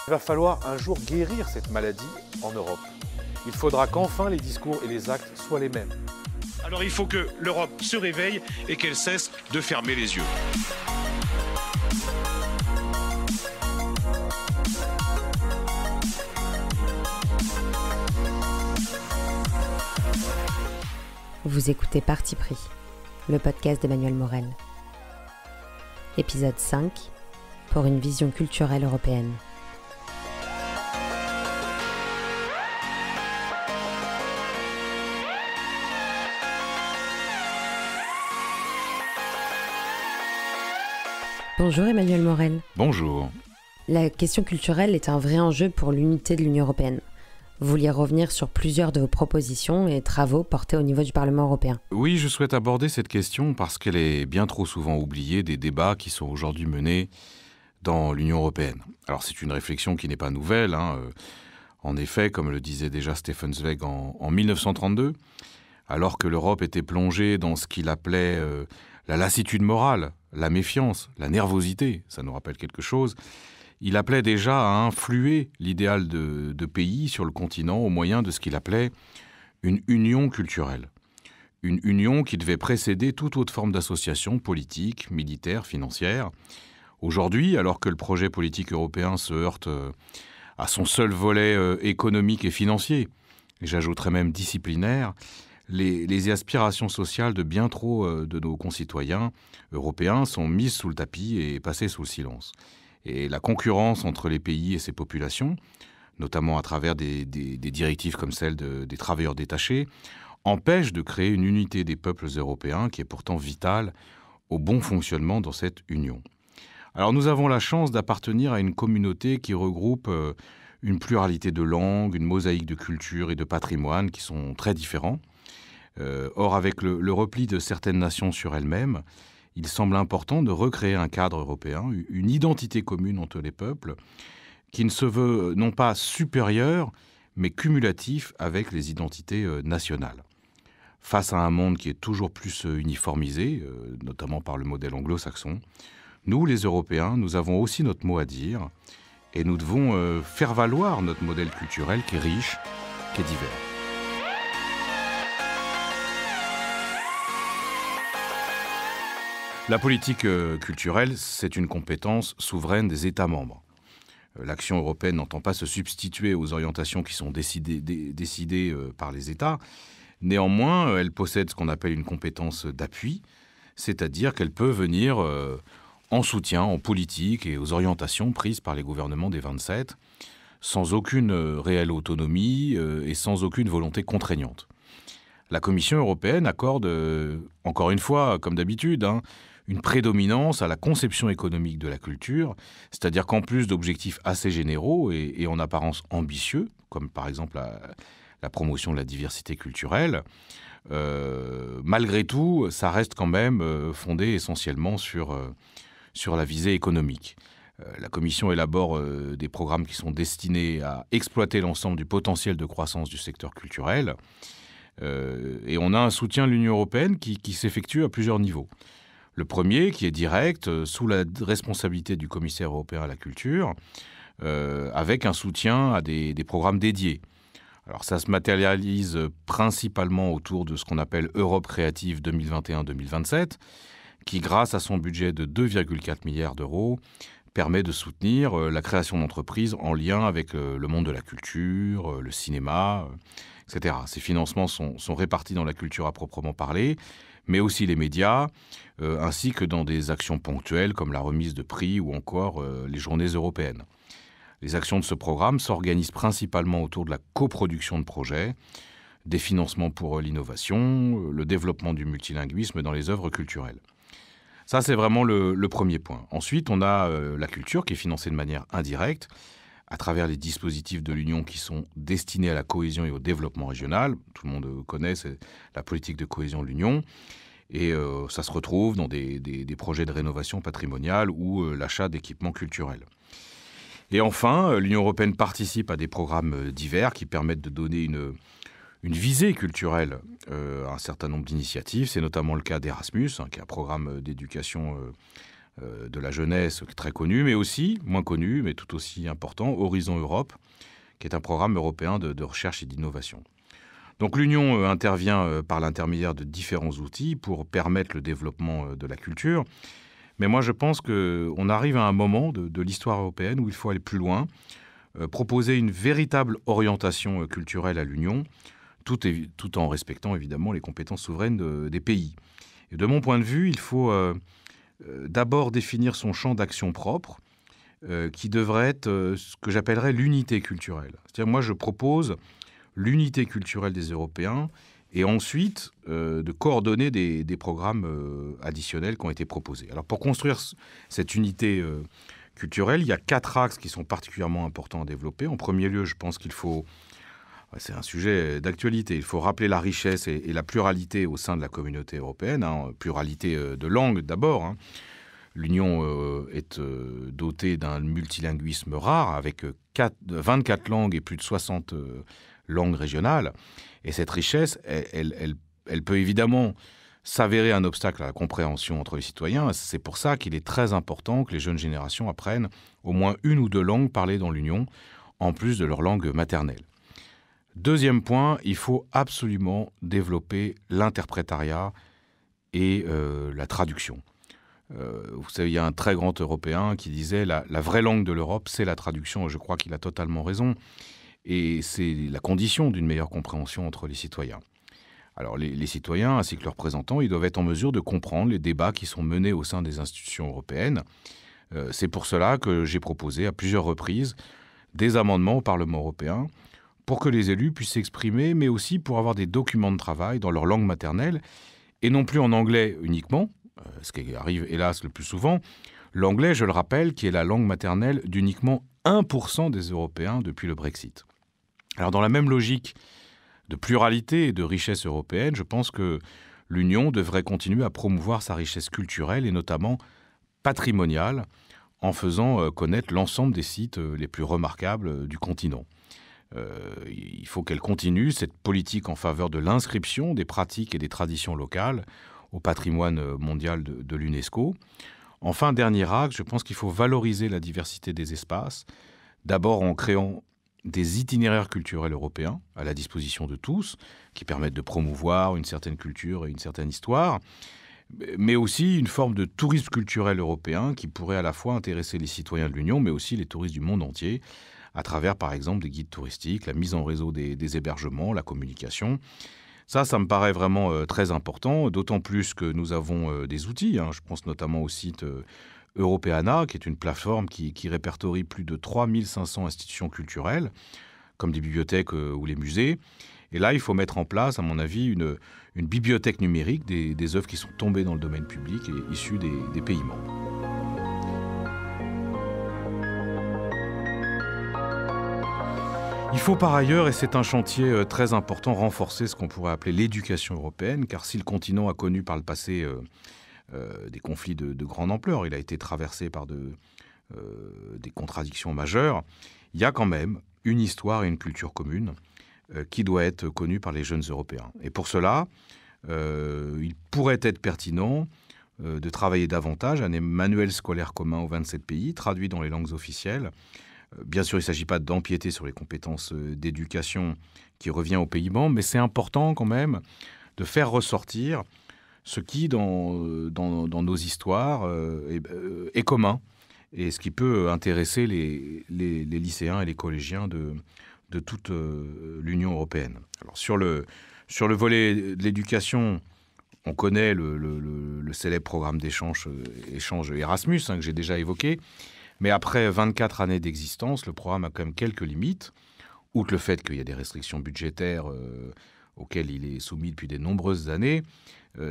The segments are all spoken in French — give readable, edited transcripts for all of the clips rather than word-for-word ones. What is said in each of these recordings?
Il va falloir un jour guérir cette maladie en Europe. Il faudra qu'enfin les discours et les actes soient les mêmes. Alors il faut que l'Europe se réveille et qu'elle cesse de fermer les yeux. Vous écoutez Parti pris, le podcast d'Emmanuel Morel. Épisode 5, pour une vision culturelle européenne. Bonjour Emmanuel Morel. Bonjour. La question culturelle est un vrai enjeu pour l'unité de l'Union européenne. Vous vouliez revenir sur plusieurs de vos propositions et travaux portés au niveau du Parlement européen. Oui, je souhaite aborder cette question parce qu'elle est bien trop souvent oubliée des débats qui sont aujourd'hui menés dans l'Union européenne. Alors c'est une réflexion qui n'est pas nouvelle. En effet, comme le disait déjà Stefan Zweig en 1932, alors que l'Europe était plongée dans ce qu'il appelait la lassitude morale, la méfiance, la nervosité, ça nous rappelle quelque chose, il appelait déjà à influer l'idéal de pays sur le continent au moyen de ce qu'il appelait une union culturelle. Une union qui devait précéder toute autre forme d'association politique, militaire, financière. Aujourd'hui, alors que le projet politique européen se heurte à son seul volet économique et financier, et j'ajouterais même disciplinaire, les aspirations sociales de bien trop de nos concitoyens européens sont mises sous le tapis et passées sous le silence. Et la concurrence entre les pays et ses populations, notamment à travers des directives comme celle des travailleurs détachés, empêche de créer une unité des peuples européens qui est pourtant vitale au bon fonctionnement dans cette union. Alors nous avons la chance d'appartenir à une communauté qui regroupe une pluralité de langues, une mosaïque de cultures et de patrimoines qui sont très différents. Or, avec le repli de certaines nations sur elles-mêmes, il semble important de recréer un cadre européen, une identité commune entre les peuples, qui ne se veut non pas supérieur, mais cumulatif avec les identités nationales. Face à un monde qui est toujours plus uniformisé, notamment par le modèle anglo-saxon, nous, les Européens, nous avons aussi notre mot à dire, et nous devons faire valoir notre modèle culturel qui est riche, qui est divers. La politique culturelle, c'est une compétence souveraine des États membres. L'action européenne n'entend pas se substituer aux orientations qui sont décidées par les États. Néanmoins, elle possède ce qu'on appelle une compétence d'appui, c'est-à-dire qu'elle peut venir en soutien en politique et aux orientations prises par les gouvernements des 27, sans aucune réelle autonomie et sans aucune volonté contraignante. La Commission européenne accorde, encore une fois, comme d'habitude, une prédominance à la conception économique de la culture, c'est-à-dire qu'en plus d'objectifs assez généraux et en apparence ambitieux, comme par exemple la promotion de la diversité culturelle, malgré tout, ça reste quand même fondé essentiellement sur la visée économique. La Commission élabore des programmes qui sont destinés à exploiter l'ensemble du potentiel de croissance du secteur culturel, et on a un soutien de l'Union européenne qui s'effectue à plusieurs niveaux. Le premier, qui est direct, sous la responsabilité du commissaire européen à la culture, avec un soutien à des programmes dédiés. Alors ça se matérialise principalement autour de ce qu'on appelle Europe créative 2021-2027, qui, grâce à son budget de 2,4 milliards d'euros, permet de soutenir la création d'entreprises en lien avec le monde de la culture, le cinéma, etc. Ces financements sont répartis dans la culture à proprement parler, mais aussi les médias, ainsi que dans des actions ponctuelles comme la remise de prix ou encore les journées européennes. Les actions de ce programme s'organisent principalement autour de la coproduction de projets, des financements pour l'innovation, le développement du multilinguisme dans les œuvres culturelles. Ça, c'est vraiment le premier point. Ensuite, on a la culture qui est financée de manière indirecte, à travers les dispositifs de l'Union qui sont destinés à la cohésion et au développement régional. Tout le monde connaît, c'est la politique de cohésion de l'Union. Et ça se retrouve dans des projets de rénovation patrimoniale ou l'achat d'équipements culturels. Et enfin, l'Union européenne participe à des programmes divers qui permettent de donner une visée culturelle à un certain nombre d'initiatives. C'est notamment le cas d'Erasmus, qui est un programme d'éducation de la jeunesse très connu, mais aussi, moins connu, mais tout aussi important, Horizon Europe, qui est un programme européen de recherche et d'innovation. Donc l'Union intervient par l'intermédiaire de différents outils pour permettre le développement de la culture. Mais moi, je pense qu'on arrive à un moment de l'histoire européenne où il faut aller plus loin, proposer une véritable orientation culturelle à l'Union, tout en respectant évidemment les compétences souveraines des pays. Et de mon point de vue, il faut d'abord définir son champ d'action propre, qui devrait être ce que j'appellerais l'unité culturelle. C'est-à-dire, moi, je propose l'unité culturelle des Européens et ensuite de coordonner des programmes additionnels qui ont été proposés. Alors, pour construire cette unité culturelle, il y a 4 axes qui sont particulièrement importants à développer. En premier lieu, je pense qu'il faut... C'est un sujet d'actualité. Il faut rappeler la richesse et la pluralité au sein de la communauté européenne. Pluralité de langues d'abord. L'Union est dotée d'un multilinguisme rare avec 24 langues et plus de 60 langues régionales. Et cette richesse, elle peut évidemment s'avérer un obstacle à la compréhension entre les citoyens. C'est pour ça qu'il est très important que les jeunes générations apprennent au moins 1 ou 2 langues parlées dans l'Union, en plus de leur langue maternelle. Deuxième point, il faut absolument développer l'interprétariat et la traduction. Vous savez, il y a un très grand Européen qui disait la vraie langue de l'Europe, c'est la traduction. Et je crois qu'il a totalement raison. Et c'est la condition d'une meilleure compréhension entre les citoyens. Alors les citoyens, ainsi que leurs représentants, ils doivent être en mesure de comprendre les débats qui sont menés au sein des institutions européennes. C'est pour cela que j'ai proposé à plusieurs reprises des amendements au Parlement européen pour que les élus puissent s'exprimer, mais aussi pour avoir des documents de travail dans leur langue maternelle, et non plus en anglais uniquement, ce qui arrive hélas le plus souvent. L'anglais, je le rappelle, qui est la langue maternelle d'uniquement 1% des Européens depuis le Brexit. Alors dans la même logique de pluralité et de richesse européenne, je pense que l'Union devrait continuer à promouvoir sa richesse culturelle et notamment patrimoniale, en faisant connaître l'ensemble des sites les plus remarquables du continent. Il faut qu'elle continue cette politique en faveur de l'inscription des pratiques et des traditions locales au patrimoine mondial de l'UNESCO. Enfin, dernier axe, je pense qu'il faut valoriser la diversité des espaces, d'abord en créant des itinéraires culturels européens à la disposition de tous, qui permettent de promouvoir une certaine culture et une certaine histoire, mais aussi une forme de tourisme culturel européen qui pourrait à la fois intéresser les citoyens de l'Union, mais aussi les touristes du monde entier, à travers, par exemple, des guides touristiques, la mise en réseau des hébergements, la communication. Ça me paraît vraiment très important, d'autant plus que nous avons des outils. Je pense notamment au site Europeana, qui est une plateforme qui répertorie plus de 3500 institutions culturelles, comme des bibliothèques ou les musées. Et là, il faut mettre en place, à mon avis, une bibliothèque numérique des œuvres qui sont tombées dans le domaine public et issues des pays membres. Il faut par ailleurs, et c'est un chantier très important, renforcer ce qu'on pourrait appeler l'éducation européenne, car si le continent a connu par le passé des conflits de grande ampleur, il a été traversé par des contradictions majeures, il y a quand même une histoire et une culture commune qui doit être connue par les jeunes Européens. Et pour cela, il pourrait être pertinent de travailler davantage à un manuel scolaire commun aux 27 pays, traduit dans les langues officielles. Bien sûr, il ne s'agit pas d'empiéter sur les compétences d'éducation qui revient aux pays membres, mais c'est important quand même de faire ressortir ce qui, dans nos histoires, est commun et ce qui peut intéresser les lycéens et les collégiens de toute l'Union européenne. Alors, sur le volet de l'éducation, on connaît le célèbre programme d'échange Erasmus, que j'ai déjà évoqué. Mais après 24 années d'existence, le programme a quand même quelques limites, outre le fait qu'il y a des restrictions budgétaires auxquelles il est soumis depuis de nombreuses années.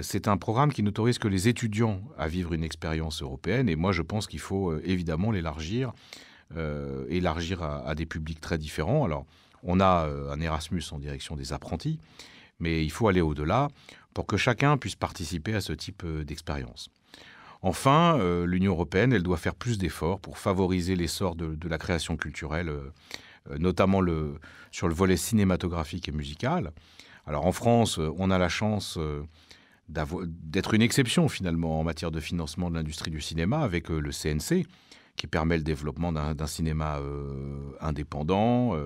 C'est un programme qui n'autorise que les étudiants à vivre une expérience européenne. Et moi, je pense qu'il faut évidemment l'élargir, à des publics très différents. Alors, on a un Erasmus en direction des apprentis, mais il faut aller au-delà pour que chacun puisse participer à ce type d'expérience. Enfin, l'Union européenne, elle doit faire plus d'efforts pour favoriser l'essor de la création culturelle, notamment sur le volet cinématographique et musical. Alors en France, on a la chance d'être une exception finalement en matière de financement de l'industrie du cinéma avec le CNC, qui permet le développement d'un cinéma indépendant,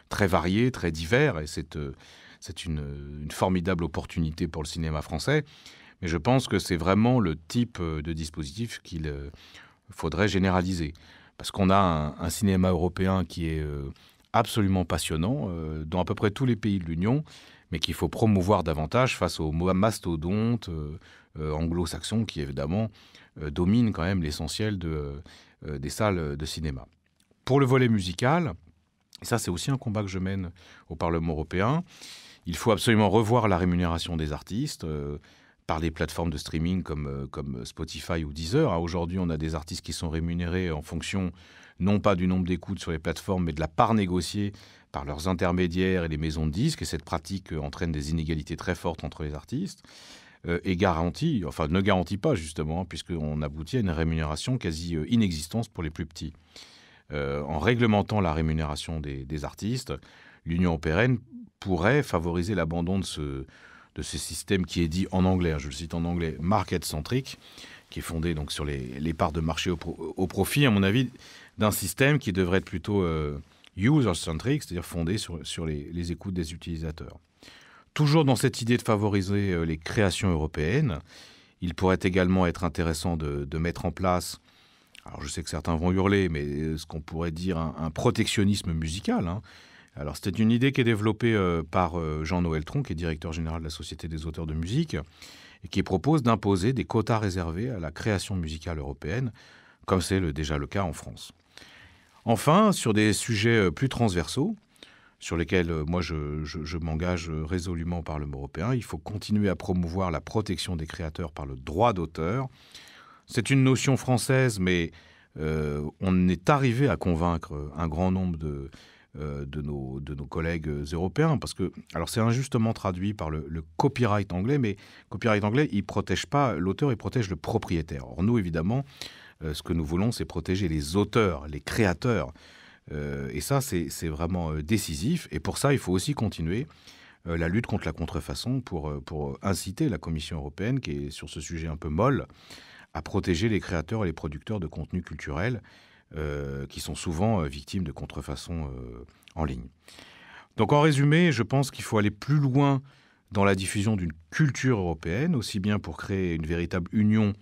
très varié, très divers, et c'est une formidable opportunité pour le cinéma français. Mais je pense que c'est vraiment le type de dispositif qu'il faudrait généraliser. Parce qu'on a un cinéma européen qui est absolument passionnant dans à peu près tous les pays de l'Union, mais qu'il faut promouvoir davantage face aux mastodontes anglo-saxons qui, évidemment, dominent quand même l'essentiel des salles de cinéma. Pour le volet musical, et ça c'est aussi un combat que je mène au Parlement européen, il faut absolument revoir la rémunération des artistes par les plateformes de streaming comme Spotify ou Deezer. Aujourd'hui, on a des artistes qui sont rémunérés en fonction non pas du nombre d'écoutes sur les plateformes, mais de la part négociée par leurs intermédiaires et les maisons de disques. Et cette pratique entraîne des inégalités très fortes entre les artistes et ne garantit pas justement, puisqu'on aboutit à une rémunération quasi inexistante pour les plus petits. En réglementant la rémunération des artistes, l'Union européenne pourrait favoriser l'abandon de ce système qui est dit en anglais, je le cite en anglais, market-centric, qui est fondé donc sur les parts de marché au profit, à mon avis, d'un système qui devrait être plutôt user-centric, c'est-à-dire fondé sur les écoutes des utilisateurs. Toujours dans cette idée de favoriser les créations européennes, il pourrait également être intéressant de mettre en place, alors je sais que certains vont hurler, mais ce qu'on pourrait dire un protectionnisme musical, hein. Alors, c'était une idée qui est développée par Jean-Noël Tron, qui est directeur général de la Société des auteurs de musique, et qui propose d'imposer des quotas réservés à la création musicale européenne, comme c'est déjà le cas en France. Enfin, sur des sujets plus transversaux, sur lesquels moi je m'engage résolument au Parlement européen, il faut continuer à promouvoir la protection des créateurs par le droit d'auteur. C'est une notion française, mais on est arrivé à convaincre un grand nombre de nos collègues européens, parce que, alors c'est injustement traduit par le copyright anglais, mais copyright anglais, il ne protège pas l'auteur, il protège le propriétaire. Or nous, évidemment, ce que nous voulons, c'est protéger les auteurs, les créateurs. Et ça, c'est vraiment décisif. Et pour ça, il faut aussi continuer la lutte contre la contrefaçon pour inciter la Commission européenne, qui est sur ce sujet un peu molle, à protéger les créateurs et les producteurs de contenus culturels qui sont souvent victimes de contrefaçon en ligne. Donc en résumé, je pense qu'il faut aller plus loin dans la diffusion d'une culture européenne, aussi bien pour créer une véritable union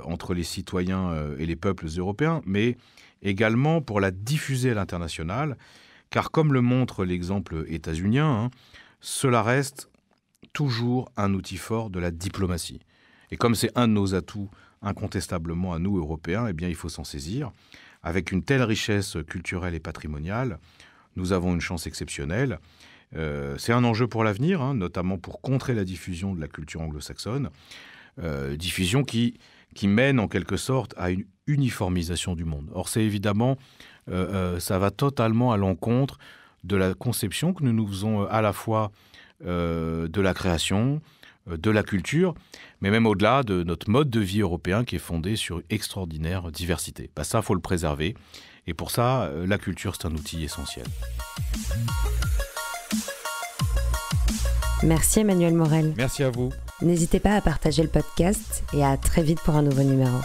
entre les citoyens et les peuples européens, mais également pour la diffuser à l'international, car comme le montre l'exemple états-unien, cela reste toujours un outil fort de la diplomatie. Et comme c'est un de nos atouts incontestablement à nous, Européens, eh bien, il faut s'en saisir. Avec une telle richesse culturelle et patrimoniale, nous avons une chance exceptionnelle. C'est un enjeu pour l'avenir, notamment pour contrer la diffusion de la culture anglo-saxonne, diffusion qui mène en quelque sorte à une uniformisation du monde. Or, c'est évidemment, ça va totalement à l'encontre de la conception que nous nous faisons à la fois de la création, de la culture, mais même au-delà de notre mode de vie européen qui est fondé sur une extraordinaire diversité. Ça, il faut le préserver. Et pour ça, la culture, c'est un outil essentiel. Merci Emmanuel Morel. Merci à vous. N'hésitez pas à partager le podcast et à très vite pour un nouveau numéro.